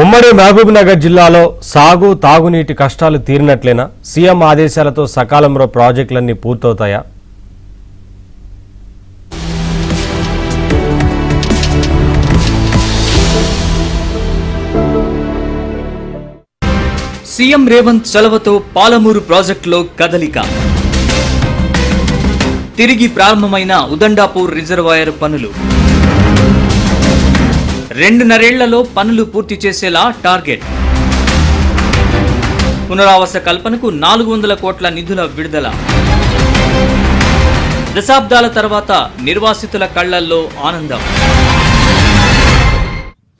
ఉమ్మడి మహబూబ్నగర్ జిల్లాలో సాగు తాగునీటి కష్టాలు తీరినట్లేనా? సీఎం ఆదేశాలతో సకాలంలో ప్రాజెక్టులన్నీ పూర్తవుతాయా? సీఎం రేవంత్ చలవతో పాలమూరు ప్రాజెక్టులో కదలిక. తిరిగి ప్రారంభమైన ఉదండాపూర్ రిజర్వాయర్ పనులు. 2.5 పనులు పూర్తి చేసేలా టార్గెట్. పునరావాస కల్పనకు 400 కోట్ల నిధుల విడుదల. దశాబ్దాల తర్వాత నిర్వాసితుల కళ్లల్లో ఆనందం.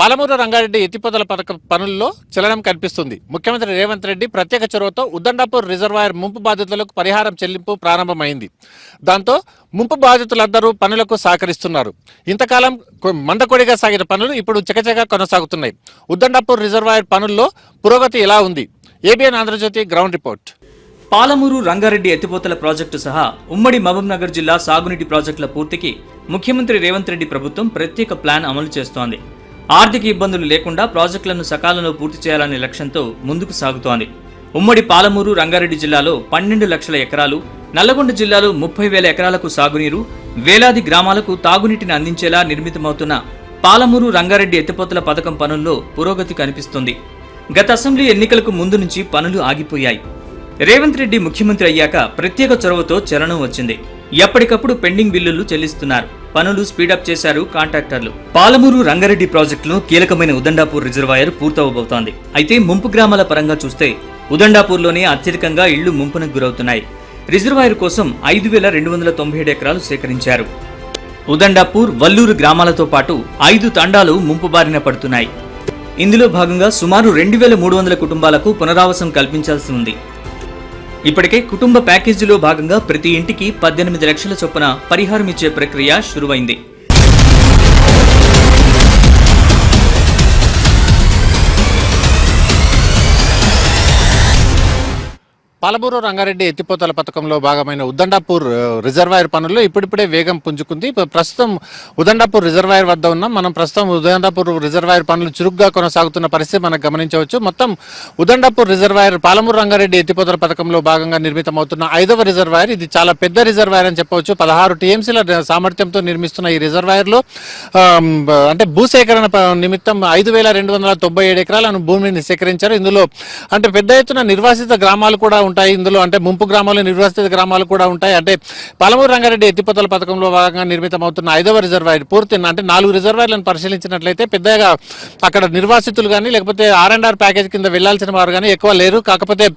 పాలమూరు రంగారెడ్డి ఎత్తిపోతల పథకం పనుల్లో చలనం కనిపిస్తుంది. ముఖ్యమంత్రి రేవంత్ రెడ్డి ప్రత్యేక చొరవతో ఉదండాపూర్ రిజర్వాయర్ ముంపు బాధితులకు పరిహారం చెల్లింపు ప్రారంభమైంది. దాంతో ముంపు బాధితులందరూ పనులకు సహకరిస్తున్నారు. ఇంతకాలం మందకొడిగా సాగిన పనులు ఇప్పుడు చకచకా కొనసాగుతున్నాయి. ఉదండాపూర్ రిజర్వాయర్ పనుల్లో పురోగతి ఎలా ఉంది? ABN Andhrajyothy ground report. Palamuru Rangareddy ఎత్తిపోతల ప్రాజెక్టు సహా ఉమ్మడి మహబూబ్నగర్ జిల్లా సాగునీటి ప్రాజెక్టుల పూర్తికి ముఖ్యమంత్రి రేవంత్ రెడ్డి ప్రభుత్వం ప్రత్యేక ప్లాన్ అమలు చేస్తోంది. ఆర్థిక ఇబ్బందులు లేకుండా ప్రాజెక్టులను సకాలంలో పూర్తి చేయాలనే లక్ష్యంతో ముందుకు సాగుతోంది. ఉమ్మడి పాలమూరు రంగారెడ్డి జిల్లాలో 12 లక్షల ఎకరాలు, నల్లగొండ జిల్లాలో 30,000 ఎకరాలకు సాగునీరు, వేలాది గ్రామాలకు తాగునీటిని అందించేలా నిర్మితమవుతున్న పాలమూరు రంగారెడ్డి ఎత్తిపోతల పథకం పనుల్లో పురోగతి కనిపిస్తుంది. గత అసెంబ్లీ ఎన్నికలకు ముందు నుంచి పనులు ఆగిపోయాయి. రేవంత్ రెడ్డి ముఖ్యమంత్రి అయ్యాక ప్రత్యేక చొరవతో చలనం వచ్చింది. ఎప్పటికప్పుడు పెండింగ్ బిల్లులు చెల్లిస్తున్నారు. పనులు స్పీడప్ చేశారు కాంట్రాక్టర్లు. పాలమూరు రంగారెడ్డి ప్రాజెక్టులో కీలకమైన ఉదండాపూర్ రిజర్వాయర్ పూర్తవబోతోంది. అయితే ముంపు గ్రామాల పరంగా చూస్తే ఉదండాపూర్లోనే అత్యధికంగా ఇళ్లు ముంపునకు గురవుతున్నాయి. రిజర్వాయర్ కోసం 5,297 ఎకరాలు సేకరించారు. ఉదండాపూర్, వల్లూరు గ్రామాలతో పాటు 5 తండాలు ముంపు బారిన పడుతున్నాయి. ఇందులో భాగంగా సుమారు 2,300 కుటుంబాలకు పునరావాసం కల్పించాల్సి ఉంది. ఇప్పటికే కుటుంబ ప్యాకేజీలో భాగంగా ప్రతి ఇంటికి 18 లక్షల చొప్పున పరిహారం ఇచ్చే ప్రక్రియ షురువైంది. పాలమూరు రంగారెడ్డి ఎత్తిపోతల పథకంలో భాగమైన ఉదండాపూర్ రిజర్వాయర్ పనుల్లో ఇప్పుడిప్పుడే వేగం పుంజుకుంది. ప్రస్తుతం ఉదండాపూర్ రిజర్వాయర్ వద్ద ఉన్నాం. మనం ప్రస్తుతం ఉదండాపూర్ రిజర్వాయర్ పనులు చురుగ్గా కొనసాగుతున్న పరిస్థితి మనం గమనించవచ్చు. మొత్తం ఉదండాపూర్ రిజర్వాయర్ పాలమూరు రంగారెడ్డి ఎత్తిపోతల పథకంలో భాగంగా నిర్మితమవుతున్న 5వ రిజర్వాయర్. ఇది చాలా పెద్ద రిజర్వాయర్ అని చెప్పవచ్చు. 16 టీఎంసీల సామర్థ్యంతో నిర్మిస్తున్న ఈ రిజర్వాయర్లో అంటే భూసేకరణ నిమిత్తం 5,297 ఎకరాలను భూమిని సేకరించారు. ఇందులో అంటే పెద్ద ఎత్తున నిర్వాసిత గ్రామాలు కూడా ఉంటాయి. ఇందులో అంటే ముంపు గ్రామాలు, నిర్వాసిత గ్రామాలు కూడా ఉంటాయి. అంటే పాలమూరు రంగారెడ్డి ఎత్తిపోతల పథకంలో భాగంగా నిర్మితమవుతున్న 5వ రిజర్వాయర్ పూర్తి అంటే 4 రిజర్వాయర్లను పరిశీలించినట్లయితే పెద్దగా అక్కడ నిర్వాసితులు కానీ లేకపోతే R&R ప్యాకేజ్ కింద వెళ్లాల్సిన వారు కానీ ఎక్కువ లేరు. కాకపోతే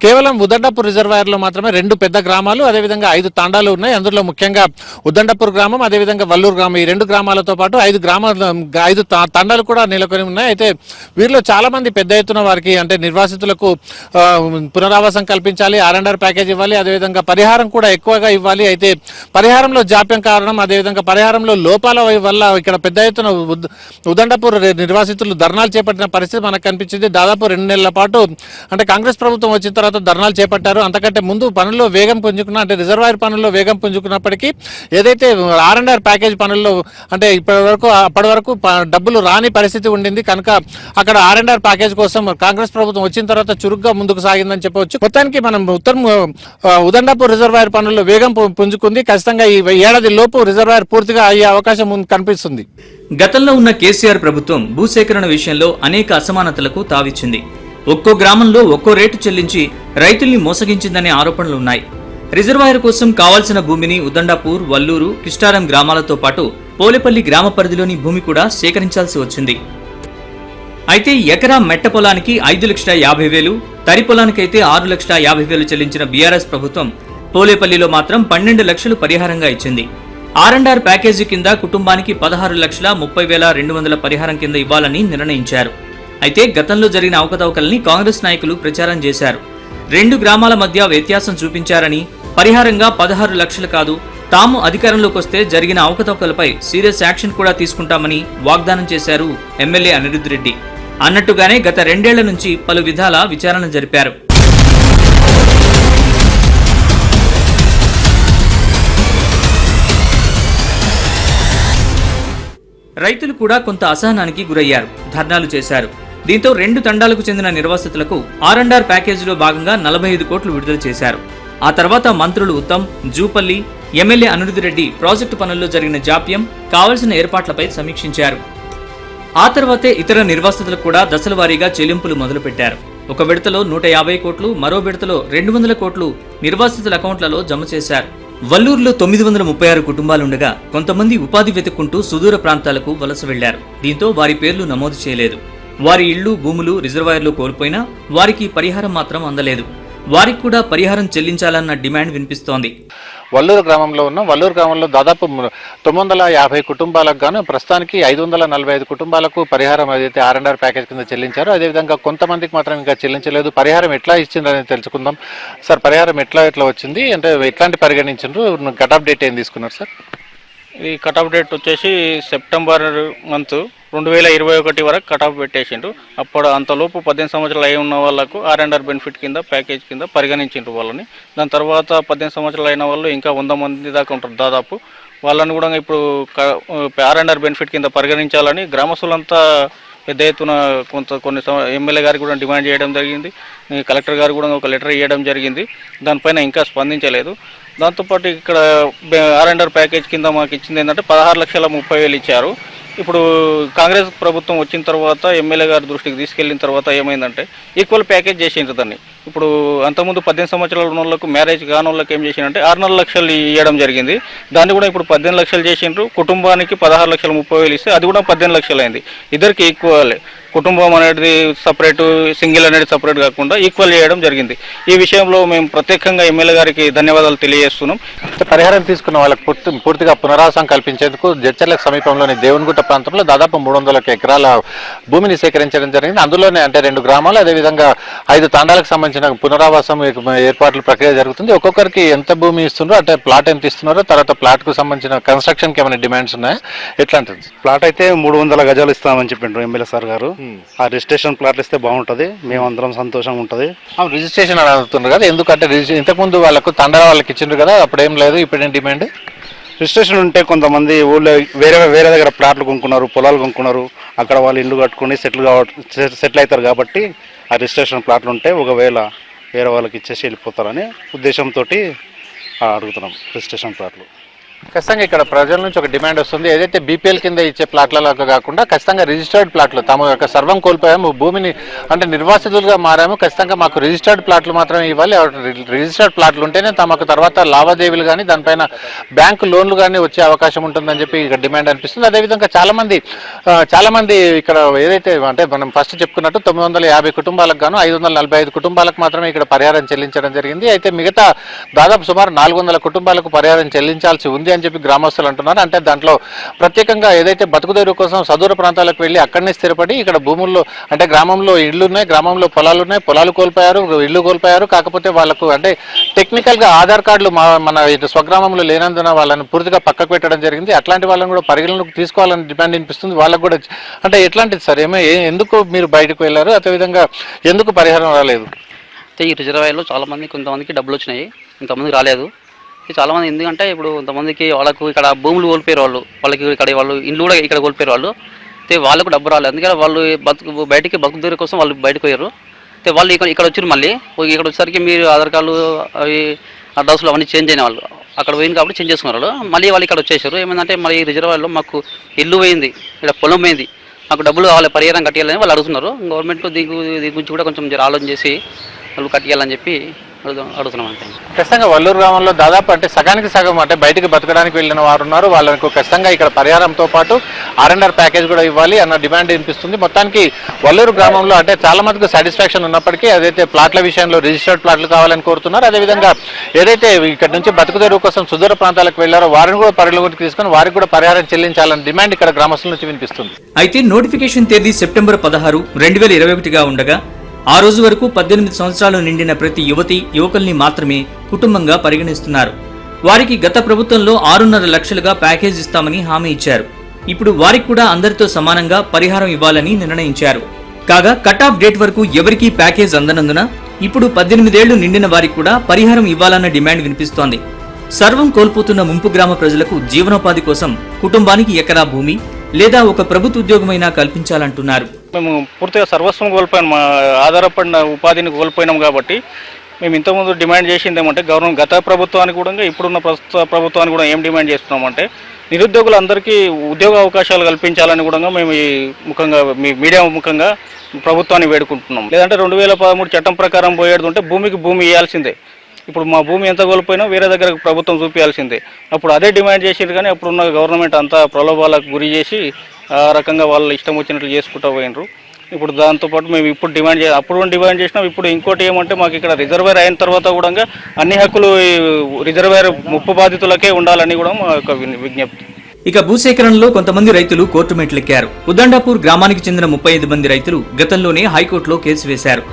కేవలం ఉదండాపూర్ రిజర్వాయర్లో మాత్రమే 2 పెద్ద గ్రామాలు, అదేవిధంగా 5 తాండాలు ఉన్నాయి. అందులో ముఖ్యంగా ఉదండాపూర్ గ్రామం, అదేవిధంగా వల్లూరు గ్రామం, ఈ 2 గ్రామాలతో పాటు 5 తాండాలు కూడా నెలకొని ఉన్నాయి. అయితే వీరిలో చాలా మంది పెద్ద ఎత్తున వారికి అంటే నిర్వాసితులకు పునరావాసం కల్పించాలి, R&R ప్యాకేజ్ ఇవ్వాలి, అదేవిధంగా పరిహారం కూడా ఎక్కువగా ఇవ్వాలి. అయితే పరిహారంలో జాప్యం కారణం, అదేవిధంగా పరిహారంలో లోపాల వల్ల ఇక్కడ పెద్ద ఎత్తున ఉదండాపూర్ నిర్వాసితులు ధర్నాలు చేపట్టిన పరిస్థితి మనకు కనిపించింది. దాదాపు 2 నెలల పాటు అంటే కాంగ్రెస్ ప్రభుత్వం వచ్చిన తర్వాత ధర్నాలు చేపట్టారు. అంతకంటే ముందు పనుల్లో వేగం పుంజుకున్న అంటే రిజర్వాయర్ పనుల్లో వేగం పుంజుకున్నప్పటికీ ఏదైతే R&R ప్యాకేజ్ పనుల్లో అంటే అప్పటి వరకు డబ్బులు రాని పరిస్థితి ఉండింది. కనుక అక్కడ R&R ప్యాకేజ్ కోసం కాంగ్రెస్ ప్రభుత్వం వచ్చిన తర్వాత చురుగ్గా ముందుకు సాగిందని చెప్పవచ్చు. మొత్తానికి మనం ఉదండాపూర్ రిజర్వాయర్ పనుల్లో వేగం పుంజుకుంది. ఖచ్చితంగా ఈ ఏడాది లోపు రిజర్వాయర్ పూర్తిగా అయ్యే అవకాశం కనిపిస్తుంది. గతంలో ఉన్న కేసీఆర్ ప్రభుత్వం భూసేకరణ విషయంలో అనేక అసమానతలకు తావిచ్చింది. ఒక్కో గ్రామంలో ఒక్కో రేటు చెల్లించి రైతుల్ని మోసగించిందనే ఆరోపణలు ఉన్నాయి. రిజర్వాయర్ కోసం కావాల్సిన భూమిని ఉదండాపూర్, వల్లూరు, కిష్టారం గ్రామాలతో పాటు పోలేపల్లి గ్రామ పరిధిలోని భూమి కూడా సేకరించాల్సి వచ్చింది. అయితే ఎకరా మెట్ట పొలానికి 5,50,000, తరి పొలానికైతే 6,50,000 చెల్లించిన బీఆర్ఎస్ ప్రభుత్వం పోలేపల్లిలో మాత్రం 12 లక్షలు పరిహారంగా ఇచ్చింది. R&R ప్యాకేజీ కింద కుటుంబానికి 16,30,200 పరిహారం కింద ఇవ్వాలని నిర్ణయించారు. అయితే గతంలో జరిగిన అవకతవకల్ని కాంగ్రెస్ నాయకులు ప్రచారం చేశారు. 2 గ్రామాల మధ్య వ్యత్యాసం చూపించారని, పరిహారంగా 16 లక్షలు కాదు, తాము అధికారంలోకి వస్తే జరిగిన అవకతవకలపై సీరియస్ యాక్షన్ కూడా తీసుకుంటామని వాగ్దానం చేశారు ఎమ్మెల్యే అనిరుద్ రెడ్డి. అన్నట్టుగానే గత 2 ఏళ్ల నుంచి పలు విధాల విచారణ జరిపారు. రైతులు కూడా కొంత అసహనానికి గురయ్యారు, ధర్నాలు చేశారు. దీంతో 2 తండాలకు చెందిన నిర్వాసితులకు R&R ప్యాకేజీలో భాగంగా 45 కోట్లు విడుదల చేశారు. ఆ తర్వాత మంత్రులు ఉత్తమ్, జూపల్లి, ఎమ్మెల్యే అనిరుద్ రెడ్డి ప్రాజెక్టు పనుల్లో జరిగిన జాప్యం, కావలసిన ఏర్పాట్లపై సమీక్షించారు. ఆ తర్వాతే ఇతర నిర్వాసితులకు కూడా దశల వారీగా చెల్లింపులు మొదలుపెట్టారు. ఒక విడతలో 150 కోట్లు, మరో విడతలో 200 కోట్లు నిర్వాసితుల అకౌంట్లలో జమ చేశారు. వల్లూరులో 936 కుటుంబాలుండగా కొంతమంది ఉపాధి వెతుక్కుంటూ సుదూర ప్రాంతాలకు వలస వెళ్లారు. దీంతో వారి పేర్లు నమోదు చేయలేదు. వారి ఇళ్లు, భూములు, రిజర్వాయర్లు కోల్పోయినా వారికి పరిహారం మాత్రం అందలేదు. వారికి కూడా పరిహారం చెల్లించాలన్న డిమాండ్ వినిపిస్తోంది. వల్లూరు గ్రామంలో దాదాపు 950 కుటుంబాలకు గాను ప్రస్తుతానికి 545 కుటుంబాలకు పరిహారం ఏదైతే R&R ప్యాకేజ్ కింద చెల్లించారో అదేవిధంగా కొంతమందికి మాత్రం ఇంకా చెల్లించలేదు. పరిహారం ఎట్లా ఇచ్చిందని తెలుసుకుందాం. సార్, పరిహారం ఎట్లా వచ్చింది, అంటే ఎట్లాంటి పరిగణించారు, కట్ ఆఫ్ డేట్ ఏం తీసుకున్నారు సార్? ఈ కట్ ఆఫ్ డేట్ వచ్చేసి సెప్టెంబర్ మంత్ 2021 వరకు కట్ ఆఫ్ పెట్టేసిండ్రు. అప్పుడు అంతలోపు 18 సంవత్సరాలు అయి ఉన్న వాళ్ళకు R&R బెనిఫిట్ కింద ప్యాకేజ్ కింద పరిగణించిండ్రు వాళ్ళని. దాని తర్వాత 18 సంవత్సరాలు అయిన వాళ్ళు ఇంకా 100 మంది దాకా ఉంటారు దాదాపు. వాళ్ళని కూడా ఇప్పుడు R&R బెనిఫిట్ కింద పరిగణించాలని గ్రామస్తులంతా పెద్ద ఎత్తున కొన్ని ఎమ్మెల్యే గారికి కూడా డిమాండ్ చేయడం జరిగింది. కలెక్టర్ గారు కూడా ఒక లెటర్ ఇవ్వడం జరిగింది. దానిపైన ఇంకా స్పందించలేదు. దాంతోపాటు ఇక్కడ R&R ప్యాకేజ్ కింద మాకు ఇచ్చింది ఏంటంటే 16,30,000 ఇచ్చారు. ఇప్పుడు కాంగ్రెస్ ప్రభుత్వం వచ్చిన తర్వాత ఎమ్మెల్యే గారి దృష్టికి తీసుకెళ్లిన తర్వాత ఏమైందంటే ఈక్వల్ ప్యాకేజ్ చేసిండ్రు దాన్ని. ఇప్పుడు అంతకుముందు 18 సంవత్సరాల ఉన్న వాళ్ళకు, మ్యారేజ్ కాని వాళ్ళకి ఏం చేసిందంటే 6.5 లక్షలు ఇవ్వడం జరిగింది. దాన్ని కూడా ఇప్పుడు 18 లక్షలు చేసిండ్రు. కుటుంబానికి 16,30,000 ఇస్తే అది కూడా 18 లక్షలు అయింది. ఇద్దరికి ఈక్వల్, కుటుంబం అనేది సపరేట్, సింగిల్ అనేది సపరేట్ కాకుండా ఈక్వల్ చేయడం జరిగింది. ఈ విషయంలో మేము ప్రత్యేకంగా ఎమ్మెల్యే గారికి ధన్యవాదాలు తెలియజేస్తున్నాం. పరిహారం తీసుకున్న వాళ్ళకి పూర్తిగా పునరావాసం కల్పించేందుకు జడ్చర్లకు సమీపంలోని దేవునిగుట్ట ప్రాంతంలో దాదాపు 300 ఎకరాల భూమిని సేకరించడం జరిగింది. అందులోనే అంటే 2 గ్రామాలు, అదేవిధంగా 5 తాండాలకు సంబంధించిన పునరావాసం ఏర్పాట్ల ప్రక్రియ జరుగుతుంది. ఒక్కొక్కరికి ఎంత భూమి ఇస్తున్నారో, అంటే ప్లాట్ ఎంత ఇస్తున్నారో, తర్వాత ప్లాట్ కు సంబంధించిన కన్స్ట్రక్షన్ కి ఏమైనా డిమాండ్స్ ఉన్నాయా, ఎట్లాంటిది? ప్లాట్ అయితే 300 గజాలు ఇస్తామని చెప్పిండ్రు ఎమ్మెల్యే సార్ గారు. ఆ రిజిస్ట్రేషన్ ప్లాట్లు ఇస్తే బాగుంటది, మేమందరం సంతోషంగా ఉంటది. రిజిస్ట్రేషన్ అని అడుగుతున్నారు కదా, ఎందుకంటే ఇంతకుముందు వాళ్ళకు తండా వాళ్ళకి ఇచ్చిండ్రు కదా, అప్పుడేం లేదు, ఇప్పుడేం డిమాండ్? రిజిస్ట్రేషన్ ఉంటే కొంతమంది ఊళ్ళో వేరే దగ్గర ప్లాట్లు కొనుక్కున్నారు, పొలాలు కొనుక్కున్నారు, అక్కడ వాళ్ళు ఇల్లు కట్టుకుని సెటిల్ అవుతారు. కాబట్టి ఆ రిజిస్ట్రేషన్ ప్లాట్లు ఉంటే ఒకవేళ వేరే వాళ్ళకి ఇచ్చేసి వెళ్ళిపోతారని ఉద్దేశంతో అడుగుతున్నాం రిజిస్ట్రేషన్ ప్లాట్లు. ఖచ్చితంగా ఇక్కడ ప్రజల నుంచి ఒక డిమాండ్ వస్తుంది. ఏదైతే బీపీఎల్ కింద ఇచ్చే ప్లాట్లకు కాకుండా ఖచ్చితంగా రిజిస్టర్డ్ ప్లాట్లు, తమ యొక్క సర్వం కోల్పోయాము, భూమిని అంటే నిర్వాసితులుగా మారాము, ఖచ్చితంగా మాకు రిజిస్టర్డ్ ప్లాట్లు మాత్రమే ఇవ్వాలి. రిజిస్టర్డ్ ప్లాట్లు ఉంటేనే తమకు తర్వాత లావాదేవీలు కానీ దానిపైన బ్యాంకు లోన్లు కానీ వచ్చే అవకాశం ఉంటుందని చెప్పి ఇక్కడ డిమాండ్ అనిపిస్తుంది. అదేవిధంగా చాలా మంది ఇక్కడ ఏదైతే అంటే మనం ఫస్ట్ చెప్పుకున్నట్టు 950 కుటుంబాలకు గాను 545 కుటుంబాలకు మాత్రమే ఇక్కడ పరిహారం చెల్లించడం జరిగింది. అయితే మిగతా దాదాపు సుమారు 400 కుటుంబాలకు పరిహారం చెల్లించాల్సి ఉంది అని చెప్పి గ్రామస్తులు అంటున్నారు. అంటే దాంట్లో ప్రత్యేకంగా ఏదైతే బతుకుదేరు కోసం సదూర ప్రాంతాలకు వెళ్ళి అక్కడనే స్థిరపడి ఇక్కడ భూముల్లో అంటే గ్రామంలో ఇళ్లు ఉన్నాయి, గ్రామంలో పొలాలు ఉన్నాయి, పొలాలు కోల్పోయారు, ఇళ్లు కోల్పోయారు. కాకపోతే వాళ్ళకు అంటే టెక్నికల్ గా ఆధార్ కార్డులు మన స్వగ్రామంలో లేనందున వాళ్ళని పూర్తిగా పక్కకు పెట్టడం జరిగింది. అట్లాంటి వాళ్ళని కూడా పరిగణలోకి తీసుకోవాలని డిమాండ్ వినిపిస్తుంది. వాళ్ళకు కూడా అంటే ఎట్లాంటిది సార్, ఎందుకు మీరు బయటకు వెళ్ళారు, అదేవిధంగా ఎందుకు పరిహారం రాలేదు? ఈ రిజర్వాయర్లో చాలా మంది, కొంతమందికి డబ్బులు వచ్చినాయి, కొంతమందికి రాలేదు. చాలా మంది ఎందుకంటే ఇప్పుడు కొంతమందికి వాళ్ళకు ఇక్కడ భూములు కోల్పోయారు, వాళ్ళకి ఇక్కడ వాళ్ళు ఇండ్లు కూడా ఇక్కడ కోల్పోయారు వాళ్ళు. అయితే వాళ్ళకు డబ్బు రాలేదు, అందుకని వాళ్ళు బతుకు తీరు కోసం వాళ్ళు బయటకు పోయారు. అయితే వాళ్ళు ఇక్కడ వచ్చారు. మళ్ళీ ఇక్కడ వచ్చేసరికి మీరు ఆధార్ కార్డులు అవి అడ్రస్లు అవన్నీ చేంజ్ అయిన వాళ్ళు అక్కడ పోయింది కాబట్టి చేంజ్ చేసుకున్నారు. మళ్ళీ వాళ్ళు ఇక్కడ వచ్చేసారు. ఏమైందంటే మళ్ళీ రిజర్వాయర్లో మాకు ఇల్లు పోయింది, ఇక్కడ పొలం పోయింది, మాకు డబ్బులు కావాలి, పరిహారం కట్టాలని వాళ్ళు అడుగుతున్నారు. గవర్నమెంట్ దీని గురించి కూడా కొంచెం ఆలోచన చేసి వాళ్ళు కట్టాలని చెప్పి అడుగుతున్నాం. అంతే. ఖచ్చితంగా వల్లూరు గ్రామంలో దాదాపు అంటే సగానికి సగం అంటే బయటికి బతకడానికి వెళ్ళిన వారు ఉన్నారు. వాళ్ళకు ఖచ్చితంగా ఇక్కడ పరిహారంతో పాటు R&R ప్యాకేజ్ కూడా ఇవ్వాలి అన్న డిమాండ్ వినిపిస్తుంది. మొత్తానికి వల్లూరు గ్రామంలో అంటే చాలా మందికి సాటిస్ఫాక్షన్ ఉన్నప్పటికీ అదైతే ప్లాట్ల విషయంలో రిజిస్టర్డ్ ప్లాట్లు కావాలని కోరుతున్నారు. అదేవిధంగా ఏదైతే ఇక్కడ నుంచి బతుకుదెరువు కోసం సుదూర ప్రాంతాలకు వెళ్లారో వారిని కూడా పరిగణలోకి తీసుకుని వారికి కూడా పరిహారం చెల్లించాలని డిమాండ్ ఇక్కడ గ్రామస్తుల నుంచి వినిపిస్తుంది. అయితే నోటిఫికేషన్ తేదీ సెప్టెంబర్ 16, 2021గా ఉండగా ఆ రోజు వరకు 18 సంవత్సరాలు నిండిన ప్రతి యువకుల్ని మాత్రమే కుటుంబంగా పరిగణిస్తున్నారు. వారికి గత ప్రభుత్వంలో 6.5 లక్షలుగా ప్యాకేజ్ ఇస్తామని హామీ ఇచ్చారు. ఇప్పుడు వారికి కూడా అందరితో సమానంగా పరిహారం ఇవ్వాలని నిర్ణయించారు. కాగా కట్ ఆఫ్ డేట్ వరకు ఎవరికీ ప్యాకేజ్ అందనందున ఇప్పుడు 18 ఏళ్లు నిండిన వారికి కూడా పరిహారం ఇవ్వాలన్న డిమాండ్ వినిపిస్తోంది. సర్వం కోల్పోతున్న ముంపు గ్రామ ప్రజలకు జీవనోపాధి కోసం కుటుంబానికి ఎకరా భూమి, లేదా ఒక ప్రభుత్వ ఉద్యోగమైనా కల్పించాలంటున్నారు. మేము పూర్తిగా సర్వస్వం కోల్పోయాం, మా ఆధారపడిన ఉపాధిని కోల్పోయినాం కాబట్టి మేము ఇంతకుముందు డిమాండ్ చేసింది ఏమంటే గత ప్రభుత్వానికి కూడా ఇప్పుడున్న ప్రస్తుత ప్రభుత్వానికి కూడా ఏం డిమాండ్ చేస్తున్నామంటే నిరుద్యోగులందరికీ ఉద్యోగ అవకాశాలు కల్పించాలని కూడా మేము ఈ ముఖంగా మీడియా ముఖంగా ప్రభుత్వాన్ని వేడుకుంటున్నాం. లేదంటే 2013 చట్టం ప్రకారం పోయేది ఉంటే భూమికి భూమి ఇవ్వాల్సిందే. ఇప్పుడు మా భూమి ఎంత కోల్పోయినా వేరే దగ్గర ప్రభుత్వం చూపించాల్సిందే. అప్పుడు అదే డిమాండ్ చేసేది, కానీ అప్పుడున్న గవర్నమెంట్ అంతా ప్రలోభాలకు గురి చేసి ఆ రకంగా వాళ్ళు ఇష్టం వచ్చినట్లు చేసుకుంటూ పోయినరు. ఇప్పుడు దాంతోపాటు మేము ఇప్పుడు అప్పుడు డిమాండ్ చేసినాం. ఇప్పుడు ఇంకోటి ఏమంటే మాకు ఇక్కడ రిజర్వేర్ అయిన తర్వాత కూడా అన్ని హక్కులు రిజర్వేర్ ముప్పు బాధితులకే ఉండాలని కూడా మా యొక్క విజ్ఞప్తి. ఇక భూసేకరణలో కొంతమంది రైతులు కోర్టు మెట్లెక్కారు. ఉదండాపూర్ గ్రామానికి చెందిన 35 మంది రైతులు గతంలోనే హైకోర్టులో కేసు వేశారు.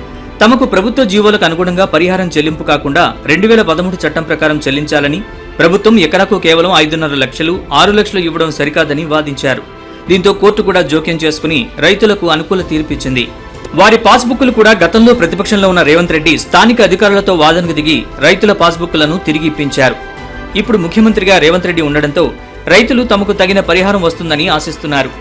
తమకు ప్రభుత్వ జీవోలకు అనుగుణంగా పరిహారం చెల్లింపు కాకుండా 2013 చట్టం ప్రకారం చెల్లించాలని, ప్రభుత్వం ఎకరాకు కేవలం 5.5 లక్షలు 6 లక్షలు ఇవ్వడం సరికాదని వాదించారు. దీంతో కోర్టు కూడా జోక్యం చేసుకుని రైతులకు అనుకూల తీర్పిచ్చింది. వారి పాస్బుక్లు కూడా గతంలో ప్రతిపక్షంలో ఉన్న రేవంత్ రెడ్డి స్థానిక అధికారులతో వాదనకు దిగి రైతుల పాస్బుక్లను తిరిగి ఇప్పించారు. ఇప్పుడు ముఖ్యమంత్రిగా రేవంత్ రెడ్డి ఉండడంతో రైతులు తమకు తగిన పరిహారం వస్తుందని ఆశిస్తున్నారు.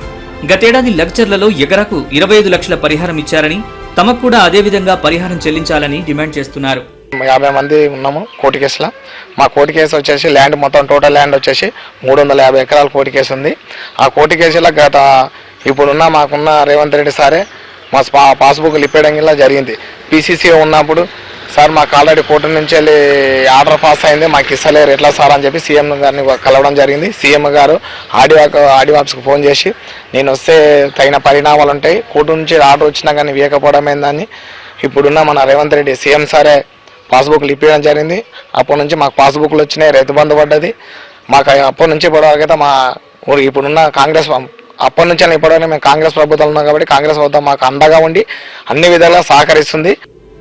గతేడాది లగ్చర్లలో ఎకరాకు 25 లక్షల పరిహారం ఇచ్చారని, తమకు కూడా అదే విధంగా పరిహారం చెల్లించాలని డిమాండ్ చేస్తున్నారు. 50 మంది ఉన్నాము కోర్టు కేసులో. మా కోర్టు కేసు వచ్చేసి ల్యాండ్ మొత్తం టోటల్ ల్యాండ్ వచ్చేసి 350 ఎకరాల కోర్టు కేసు ఉంది. ఆ కోర్టు కేసులో ఇప్పుడున్న మాకున్న రేవంత్ రెడ్డి సారే మా పాస్బుక్లు ఇప్పేయడం ఇలా జరిగింది. పీసీసీ ఉన్నప్పుడు సార్ మాకు ఆల్రెడీ కోర్టు నుంచి వెళ్ళి ఆర్డర్ పాస్ అయింది, మాకు ఇస్తలేరు ఎట్లా సార్ అని చెప్పి సీఎం గారిని కలవడం జరిగింది. సీఎం గారు ఆర్డీ ఆఫీస్కి ఫోన్ చేసి నేను వస్తే తగిన పరిణామాలు ఉంటాయి, కోర్టు నుంచి ఆర్డర్ వచ్చినా కానీ వేయకపోవడం ఏందని ఇప్పుడున్న మన రేవంత్ రెడ్డి సీఎం సారే పాస్బుక్లు ఇప్పించడం జరిగింది. అప్పటి నుంచి మాకు పాస్బుక్లు వచ్చినాయి, రైతు బంధు పడ్డది. మాకు అప్పటి నుంచి ఇప్పటివరకైతే మా ఇప్పుడున్న కాంగ్రెస్ అప్పటి నుంచి ఇప్పటివరకు మేము కాంగ్రెస్ ప్రభుత్వం ఉన్నాం కాబట్టి కాంగ్రెస్ ప్రభుత్వం మాకు అండగా ఉండి అన్ని విధాలుగా సహకరిస్తుంది.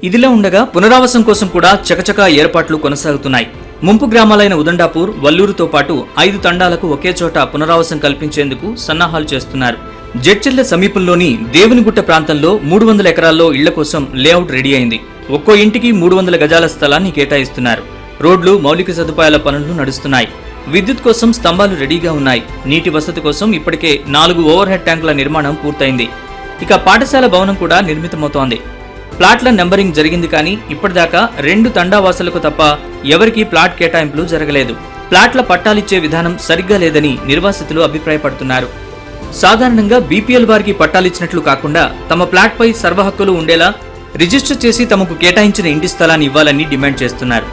ఇదిలా ఉండగా పునరావాసం కోసం కూడా చకచకా ఏర్పాట్లు కొనసాగుతున్నాయి. ముంపు గ్రామాలైన ఉదండాపూర్, వల్లూరుతో పాటు 5 తండాలకు ఒకే చోట పునరావాసం కల్పించేందుకు సన్నాహాలు చేస్తున్నారు. జడ్చెర్ల సమీపంలోని దేవునిగుట్ట ప్రాంతంలో 300 ఎకరాల్లో ఇళ్ల కోసం లేఅవుట్ రెడీ అయింది. ఒక్కో ఇంటికి 300 గజాల స్థలాన్ని కేటాయిస్తున్నారు. రోడ్లు, మౌలిక సదుపాయాల పనులు నడుస్తున్నాయి. విద్యుత్ కోసం స్తంభాలు రెడీగా ఉన్నాయి. నీటి వసతి కోసం ఇప్పటికే 4 ఓవర్ హెడ్ ట్యాంకుల నిర్మాణం పూర్తయింది. ఇక పాఠశాల భవనం కూడా నిర్మితమవుతోంది. ప్లాట్ల నెంబరింగ్ జరిగింది, కానీ ఇప్పటిదాకా 2 తండావాసులకు తప్ప ఎవరికీ ప్లాట్ కేటాయింపులు జరగలేదు. ప్లాట్ల పట్టాలిచ్చే విధానం సరిగ్గా లేదని నిర్వాసితులు అభిప్రాయపడుతున్నారు. సాధారణంగా బీపీఎల్ వారికి పట్టాలిచ్చినట్లు కాకుండా తమ ప్లాట్పై సర్వహక్కులు ఉండేలా రిజిస్టర్ చేసి తమకు కేటాయించిన ఇంటి స్థలాన్ని ఇవ్వాలని డిమాండ్ చేస్తున్నారు.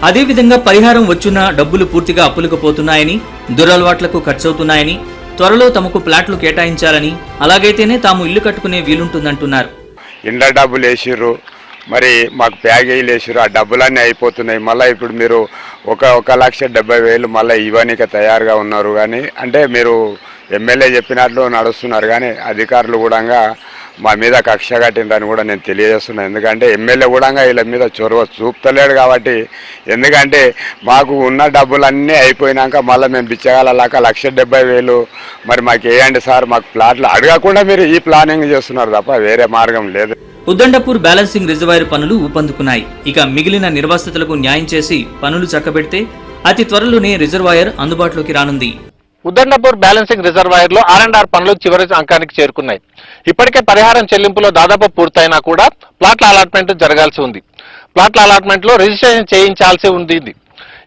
అదేవిధంగా పరిహారం వచ్చున్న డబ్బులు పూర్తిగా అప్పులకు పోతున్నాయని, దురలవాట్లకు ఖర్చవుతున్నాయని, త్వరలో తమకు ప్లాట్లు కేటాయించాలని, అలాగైతేనే తాము ఇల్లు కట్టుకునే వీలుంటుందంటున్నారు. ఇండ్ల డబ్బులు వేసిర్రు, మరి మాకు ప్యాకేజీలు వేసిర్రు, ఆ డబ్బులన్నీ అయిపోతున్నాయి. మళ్ళీ ఇప్పుడు మీరు 1,70,000 మళ్ళీ ఇవ్వనీకి తయారుగా ఉన్నారు. కానీ అంటే మీరు ఎమ్మెల్యే చెప్పినట్లు నడుస్తున్నారు, కానీ అధికారులు కూడా మా మీద కక్ష కట్టిందని కూడా నేను తెలియజేస్తున్నాను. ఎందుకంటే ఎమ్మెల్యే కూడా వీళ్ళ మీద చొరవ చూపుతలేడు కాబట్టి. ఎందుకంటే మాకు ఉన్న డబ్బులన్నీ అయిపోయినాక మళ్ళీ మేము బిచ్చగాలలాక 1,70,000 మరి మాకు వేయండి సార్, మాకు ప్లాట్లు అడగకుండా మీరు ఈ ప్లానింగ్ చేస్తున్నారు తప్ప వేరే మార్గం లేదు. ఉదండాపూర్ బ్యాలెన్సింగ్ రిజర్వాయర్ పనులు ఊపందుకున్నాయి. ఇక మిగిలిన నిర్వాసితులకు న్యాయం చేసి పనులు చక్కబెడితే అతి త్వరలోనే రిజర్వాయర్ అందుబాటులోకి రానుంది. ఉదండాపూర్ బ్యాలెన్సింగ్ రిజర్వాయర్ లో R&R పనులు చివరి అంకానికి చేరుకున్నాయి. ఇప్పటికే పరిహారం చెల్లింపులో దాదాపు పూర్తయినా కూడా ప్లాట్ల అలాట్మెంట్ జరగాల్సి ఉంది. ప్లాట్ల అలాట్మెంట్ లో రిజిస్ట్రేషన్ చేయించాల్సి ఉంది.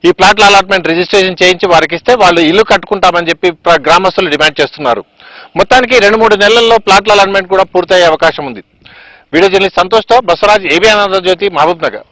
ఈ ప్లాట్ల అలాట్మెంట్ రిజిస్ట్రేషన్ చేయించి వారికి ఇస్తే వాళ్ళు ఇల్లు కట్టుకుంటామని చెప్పి గ్రామస్తులు డిమాండ్ చేస్తున్నారు. మొత్తానికి 2-3 నెలల్లో ప్లాట్ల అలాట్మెంట్ కూడా పూర్తయ్యే అవకాశం ఉంది. వీడియో జర్నలిస్ట్ సంతోష్తో బసవరాజ్, ఏబీ ఆనందజ్యోతి, మహబూబ్ నగర్.